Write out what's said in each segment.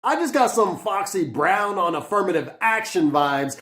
I just got some Foxy Brown on affirmative action vibes.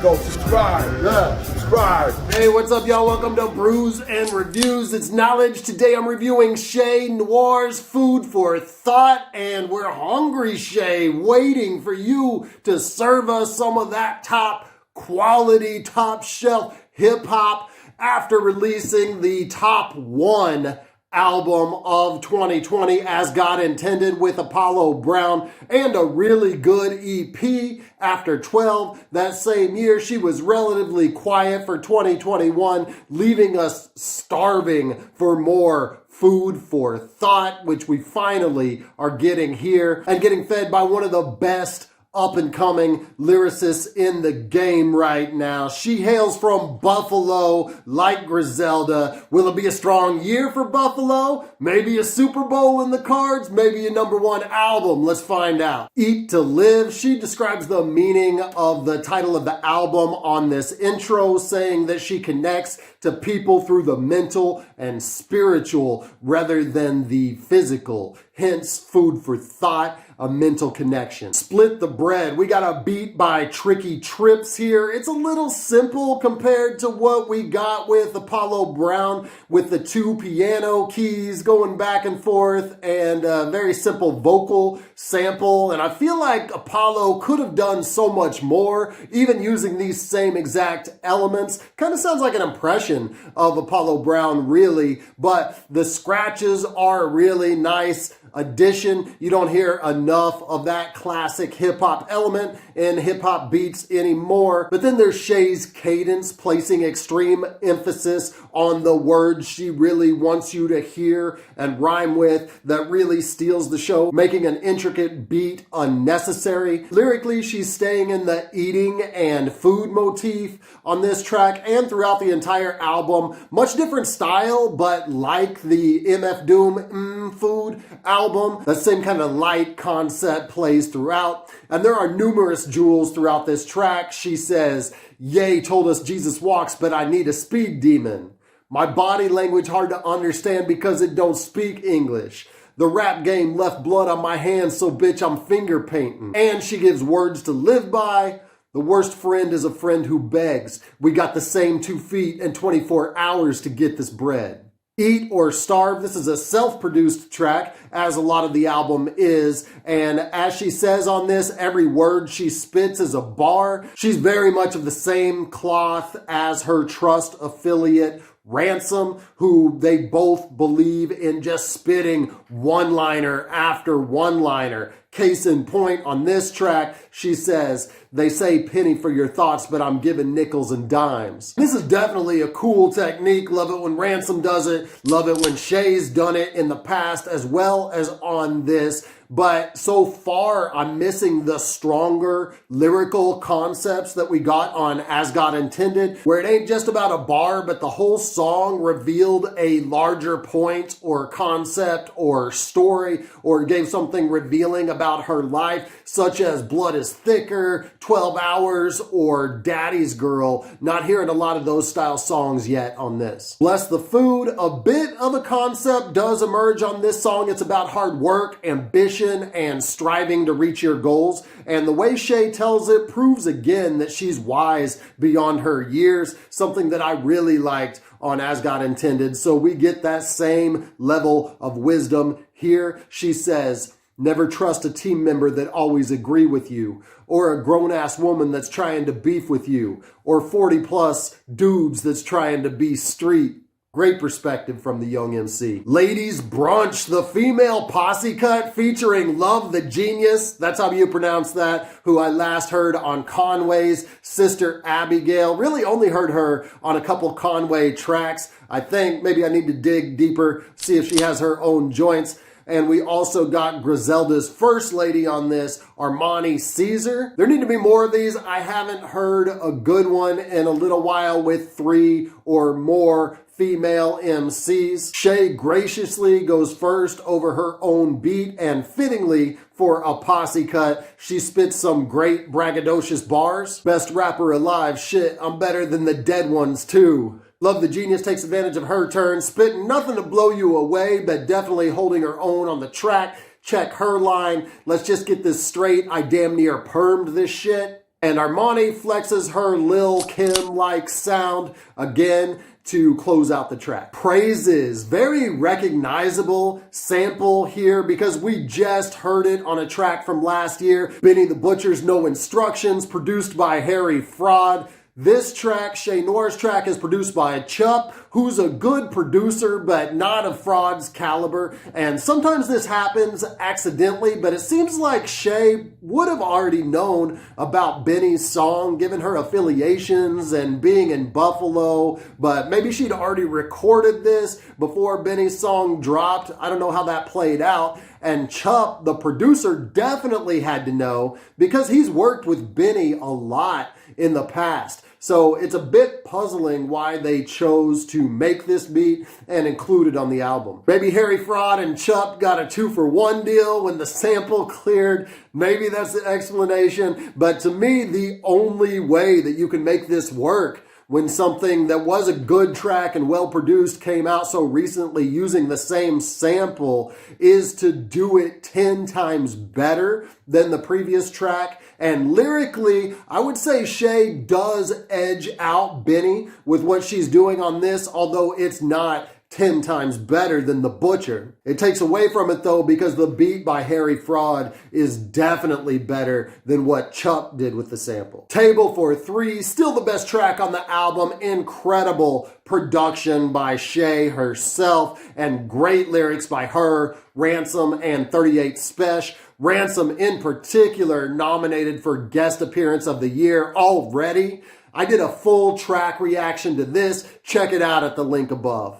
Go subscribe. Yeah, subscribe. Hey, what's up, y'all? Welcome to Brews and Reviews. It's knowledge. Today I'm reviewing Che Noir's Food for Thought, and we're hungry, Che, waiting for you to serve us some of that top quality, top shelf hip hop after releasing the top one album of 2020 as God intended with Apollo Brown and a really good EP after 12. That same year, she was relatively quiet for 2021, leaving us starving for more food for thought, which we finally are getting here and getting fed by one of the best up-and-coming lyricists in the game right now. She hails from Buffalo, like Griselda. Will it be a strong year for Buffalo? Maybe a Super Bowl in the cards? Maybe a #1 album? Let's find out. Eat to Live. She describes the meaning of the title of the album on this intro, saying that she connects to people through the mental and spiritual rather than the physical. Hence, food for thought, a mental connection. Split the Bread. We got a beat by TrickyTrippz here. It's a little simple compared to what we got with Apollo Brown with the 2 piano keys going back and forth and a very simple vocal sample. And I feel like Apollo could have done so much more, even using these same exact elements. Kind of sounds like an impression of Apollo Brown, really, but the scratches are a really nice addition. You don't hear enough of that classic hip-hop element in hip-hop beats anymore. But then there's Che's cadence, placing extreme emphasis on the words she really wants you to hear and rhyme with, that really steals the show, making an intricate beat unnecessary. Lyrically, she's staying in the eating and food motif on this track and throughout the entire album. Much different style, but like the MF Doom Food album, that same kind of light concept plays throughout. And there are numerous jewels throughout this track. She says, "Ye told us Jesus walks, but I need a speed demon. My body language hard to understand because it don't speak English. The rap game left blood on my hands, so bitch, I'm finger painting." And she gives words to live by. The worst friend is a friend who begs. We got the same 2 feet and 24 hours to get this bread. Eat or Starve. This is a self-produced track, as a lot of the album is. And as she says on this, every word she spits is a bar. She's very much of the same cloth as her trust affiliate, Ransom, who they both believe in just spitting one-liner after one-liner. Case in point, on this track, she says, "They say penny for your thoughts, but I'm giving nickels and dimes." This is definitely a cool technique. Love it when Ransom does it. Love it when Che's done it in the past as well as on this. But so far, I'm missing the stronger lyrical concepts that we got on As God Intended, where it ain't just about a bar, but the whole song revealed a larger point or concept or story, or gave something revealing about her life, such as Blood is Thicker, 12 Hours, or Daddy's Girl. Not hearing a lot of those style songs yet on this. Bless the Food. A bit of a concept does emerge on this song. It's about hard work, ambition, and striving to reach your goals. And the way Che tells it proves again that she's wise beyond her years, something that I really liked on As God Intended. So we get that same level of wisdom here. She says, "Never trust a team member that always agree with you, or a grown-ass woman that's trying to beef with you, or 40-plus dudes that's trying to be street." Great perspective from the young MC. Ladies Brunch, the female posse cut featuring Love the Genius, that's how you pronounce that, who I last heard on Conway's Sister Abigail. Really only heard her on a couple Conway tracks. I think maybe I need to dig deeper, see if she has her own joints. And we also got Griselda's first lady on this, Armani Ceasar. There need to be more of these. I haven't heard a good one in a little while with 3 or more female MCs. Che graciously goes first over her own beat, and fittingly for a posse cut, she spits some great braggadocious bars. Best rapper alive, shit, I'm better than the dead ones too. Love the Genius takes advantage of her turn, spitting nothing to blow you away, but definitely holding her own on the track. check her line. Let's just get this straight. I damn near permed this shit. And Armani flexes her Lil Kim-like sound again to close out the track. Praises, very recognizable sample here because we just heard it on a track from last year. Benny the Butcher's No Instructions, produced by Harry Fraud. This track, Che Noir's track, is produced by Chup, who's a good producer, but not of Fraud's caliber. And sometimes this happens accidentally, but it seems like Che would have already known about Benny's song, given her affiliations and being in Buffalo, but maybe she'd already recorded this before Benny's song dropped. I don't know how that played out. And Chup, the producer, definitely had to know because he's worked with Benny a lot in the past. So it's a bit puzzling why they chose to make this beat and include it on the album. Maybe Harry Fraud and Chup got a 2-for-1 deal when the sample cleared. Maybe that's the explanation. But to me, the only way that you can make this work when something that was a good track and well produced came out so recently using the same sample is to do it 10 times better than the previous track. And lyrically, I would say Che does edge out Benny with what she's doing on this, although it's not 10 times better than The Butcher. It takes away from it though because the beat by Harry Fraud is definitely better than what Chup did with the sample. Table for Three, still the best track on the album. Incredible production by Che herself and great lyrics by her, Ransom, and 38 Spesh. Ransom in particular nominated for Guest Appearance of the Year already. I did a full track reaction to this. Check it out at the link above.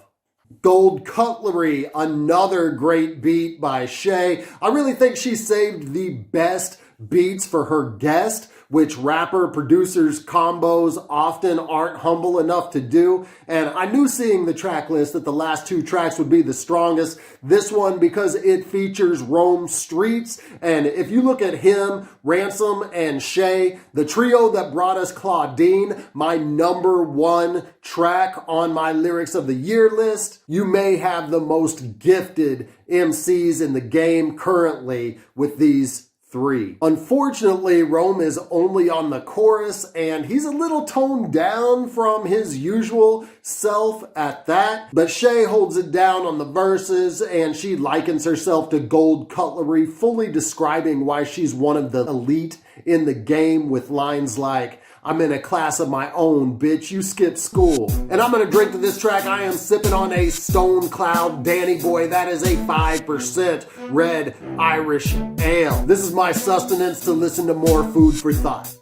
Gold Cutlery, another great beat by Che. I really think she saved the best beats for her guest, which rapper producers combos often aren't humble enough to do. And I knew seeing the track list that the last two tracks would be the strongest. This one because it features Streetz. And if you look at him, Ransom, and Che, the trio that brought us Claudine, my #1 track on my Lyrics of the Year list, you may have the most gifted MCs in the game currently with these three. Unfortunately, Rome is only on the chorus and he's a little toned down from his usual self at that, but Che holds it down on the verses and she likens herself to Gold Cutlery, fully describing why she's one of the elite in the game with lines like, I'm in a class of my own, bitch, you skipped school. And I'm gonna drink to this track. I am sipping on a Stone Cloud Danny Boy. That is a 5% red Irish ale. This is my sustenance to listen to more food for thought.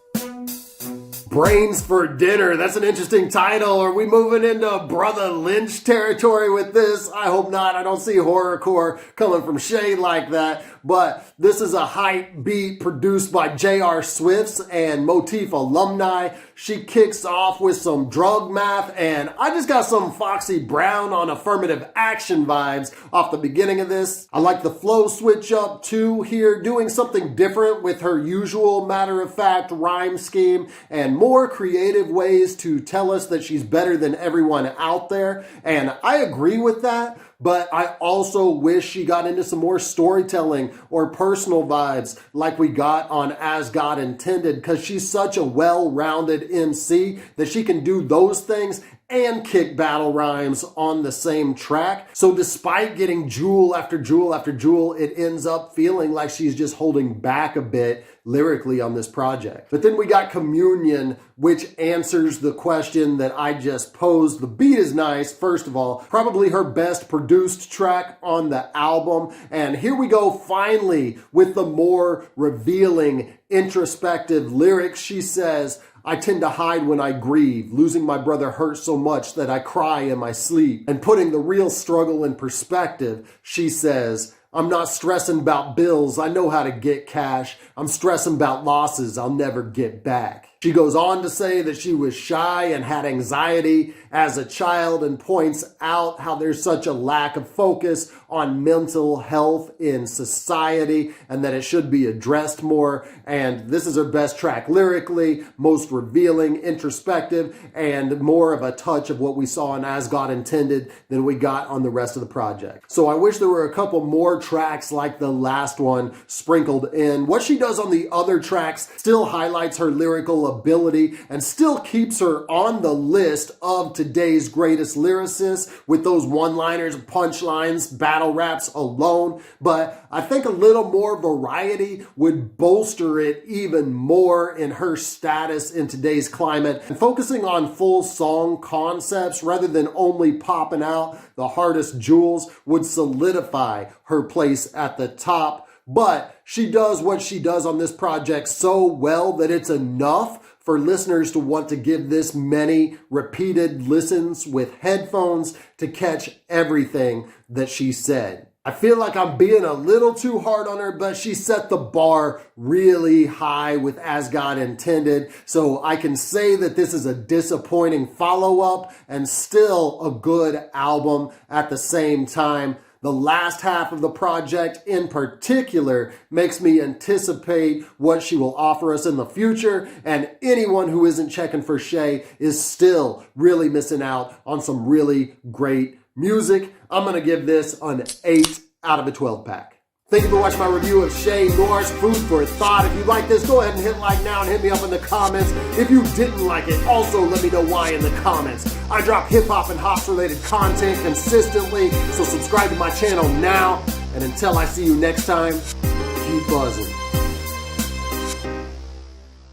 Brains for Dinner. That's an interesting title. Are we moving into Brother Lynch territory with this? I hope not. I don't see horrorcore coming from Che like that. But this is a hype beat produced by J.R. Swiftz and Motif Alumni. She kicks off with some drug math, and I just got some Foxy Brown on affirmative action vibes off the beginning of this. I like the flow switch up too here, doing something different with her usual matter-of-fact rhyme scheme and more creative ways to tell us that she's better than everyone out there. And I agree with that. But I also wish she got into some more storytelling or personal vibes like we got on As God Intended, because she's such a well-rounded MC that she can do those things and kick battle rhymes on the same track. So despite getting jewel after jewel after jewel, it ends up feeling like she's just holding back a bit lyrically on this project. But then we got Communion, which answers the question that I just posed. The beat is nice, first of all, probably her best produced track on the album. And here we go finally with the more revealing, introspective lyrics. She says, I tend to hide when I grieve. Losing my brother hurts so much that I cry in my sleep. And putting the real struggle in perspective, she says, I'm not stressing about bills. I know how to get cash. I'm stressing about losses I'll never get back. She goes on to say that she was shy and had anxiety as a child and points out how there's such a lack of focus on mental health in society and that it should be addressed more. And this is her best track lyrically, most revealing, introspective, and more of a touch of what we saw in As God Intended than we got on the rest of the project. So I wish there were a couple more tracks like the last one sprinkled in. What she does on the other tracks still highlights her lyrical ability and still keeps her on the list of today's greatest lyricists with those one-liners, punchlines, battle raps alone. But I think a little more variety would bolster it even more in her status in today's climate. And focusing on full song concepts rather than only popping out the hardest jewels would solidify her place at the top. But she does what she does on this project so well that it's enough for listeners to want to give this many repeated listens with headphones to catch everything that she said. I feel like I'm being a little too hard on her, but she set the bar really high with As God Intended. So I can say that this is a disappointing follow-up and still a good album at the same time. The last half of the project in particular makes me anticipate what she will offer us in the future, and anyone who isn't checking for Che is still really missing out on some really great music. I'm going to give this an 8 out of a 12 pack. Thank you for watching my review of Che Noir's Food for Thought. If you like this, go ahead and hit like now and hit me up in the comments. If you didn't like it, also let me know why in the comments. I drop hip-hop and hops-related content consistently, so subscribe to my channel now. And until I see you next time, keep buzzing.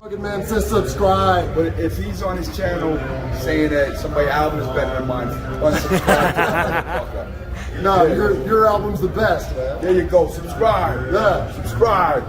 Fucking man says subscribe. But if he's on his channel saying that somebody's album is better than mine, unsubscribe to that motherfucker. No, your album's the best, man. There you go. Subscribe. Yeah. Subscribe.